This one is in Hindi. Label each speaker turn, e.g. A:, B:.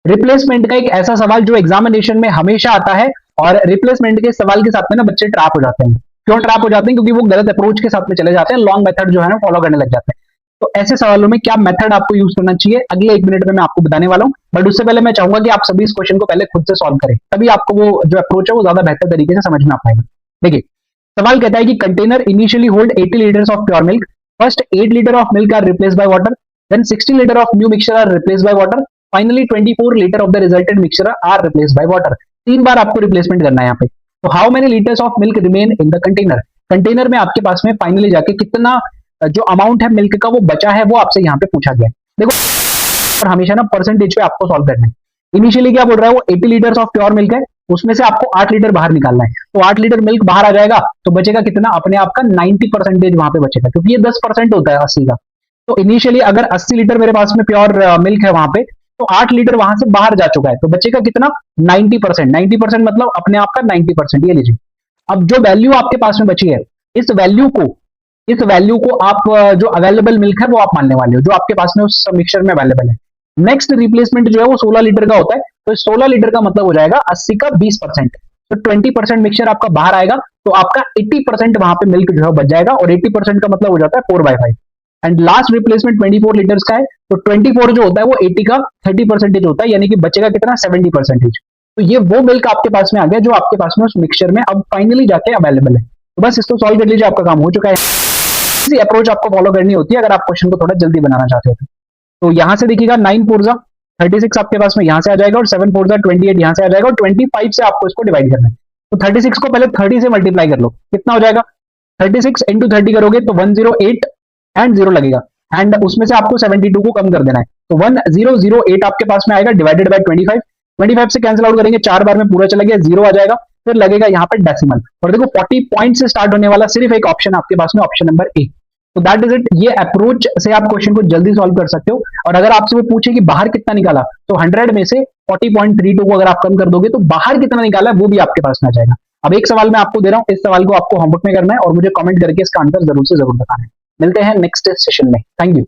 A: रिप्लेसमेंट का एक ऐसा सवाल जो एग्जामिनेशन में हमेशा आता है, और रिप्लेसमेंट के सवाल के साथ में ना बच्चे ट्रैप हो जाते हैं। क्यों ट्रैप हो जाते हैं? क्योंकि वो गलत अप्रोच के साथ में चले जाते हैं, लॉन्ग मेथड जो है ना फॉलो करने लग जाते हैं। तो ऐसे सवालों में क्या मेथड आपको यूज करना चाहिए, अगले 1 मिनट में मैं आपको बताने वाला हूं। बट उससे पहले मैं चाहूंगा कि आप सभी इस क्वेश्चन को पहले खुद से सॉल्व करें, तभी आपको वो जो अप्रोच है वो ज्यादा बेहतर तरीके से समझ में आ पाएगा। देखिए, सवाल कहता है कि container initially hold 80 litres of pure milk. First 8 litre of milk are replace by water, then 60 litre of new mixture are replace by water, finally 24 litre of the resulted mixture are replace by water. 3 बार आपको रिप्लेसमेंट करना है यहाँ पे। तो how many litres of milk remain in the container? Container में आपके पास में फाइनली जाके कितना जो अमाउंट है मिल्क का वो बचा है, वो आपसे यहाँ पे पूछा गया है। देखो, और हमेशा ना परसेंटेज पे आपको सॉल्व करना है। इनिशियली क्या बोल रहा है वो, 80 लीटर्स ऑफ प्योर मिल्क है, उसमें से आपको 8 लीटर बाहर निकालना है। तो 8 लीटर मिल्क बाहर आ जाएगा, तो बचेगा कितना? अपने आप का 90% वहां पे बचेगा, क्योंकि ये 10% होता है 80 का। तो इनिशियली अगर 80 लीटर मेरे पास में प्योर मिल्क है वहां पे, तो 8 लीटर वहां से बाहर जा चुका है, तो बचेगा कितना? 90%। 90% मतलब अपने आप का 90%। ये लीजिए, अब जो वैल्यू आपके पास में बची है, इस वैल्यू को आप जो अवेलेबल मिल्क है वो आप मानने वाले हो, जो आपके पास में उस मिक्सचर में अवेलेबल है। नेक्स्ट रिप्लेसमेंट जो है वो 16 लीटर का होता है, तो 16 लीटर का मतलब हो जाएगा 80 का 20%। तो 20% मिक्सचर आपका बाहर आएगा, तो आपका 80% वहां पे मिल्क जो है बच जाएगा, और 80% का मतलब हो जाता है 4/5। एंड लास्ट रिप्लेसमेंट 24 लीटर्स का है, तो 24 जो होता है वो 80 का 30% होता है, यानी कि बचेगा कितना? 70%। तो ये वो मिल्क आपके पास में आ गया जो आपके पास में उस मिक्सचर में अब फाइनली जाके अवेलेबल है। तो बस इसको सॉल्व कर लीजिए, आपका काम हो चुका है। इसी अप्रोच आपको फॉलो करनी होती है अगर आप क्वेश्चन को थोड़ा जल्दी बनाना चाहते हो। तो यहां से देखिएगा 9 4 36 आपके पास में यहां से आ जाएगा, और 7 4 28 यहां से आ जाएगा, और 25 से आपको इसको डिवाइड करना है। तो 36 को पहले 30 से मल्टीप्लाई कर लो, कितना हो जाएगा? 36 इंटू 30 करोगे तो 108 एंड 0 लगेगा, एंड उसमें से आपको 72 को कम कर देना है, तो 1008 आपके पास में आएगा, डिवाइडेड बाय 25। 25 से कैंसिल आउट करेंगे, 4 बार में पूरा चला गया, 0 आ जाएगा, फिर लगेगा यहाँ पे डेसिमल। और देखो 40 पॉइंट से स्टार्ट होने वाला सिर्फ एक ऑप्शन आपके पास में, ऑप्शन नंबर ए। तो दैट इज इट। ये अप्रोच से आप क्वेश्चन को जल्दी सॉल्व कर सकते हो। और अगर आपसे वो पूछे कि बाहर कितना निकाला, तो 100 में से 40.32 को अगर आप कम कर दोगे तो बाहर कितना निकाला है वो भी आपके पास में आ जाएगा। अब एक सवाल मैं आपको दे रहा हूं, इस सवाल को आपको होमवर्क में करना है और मुझे कमेंट करके इसका आंसर जरूर से जरूर बताना है। मिलते हैं नेक्स्ट सेशन में। Thank you.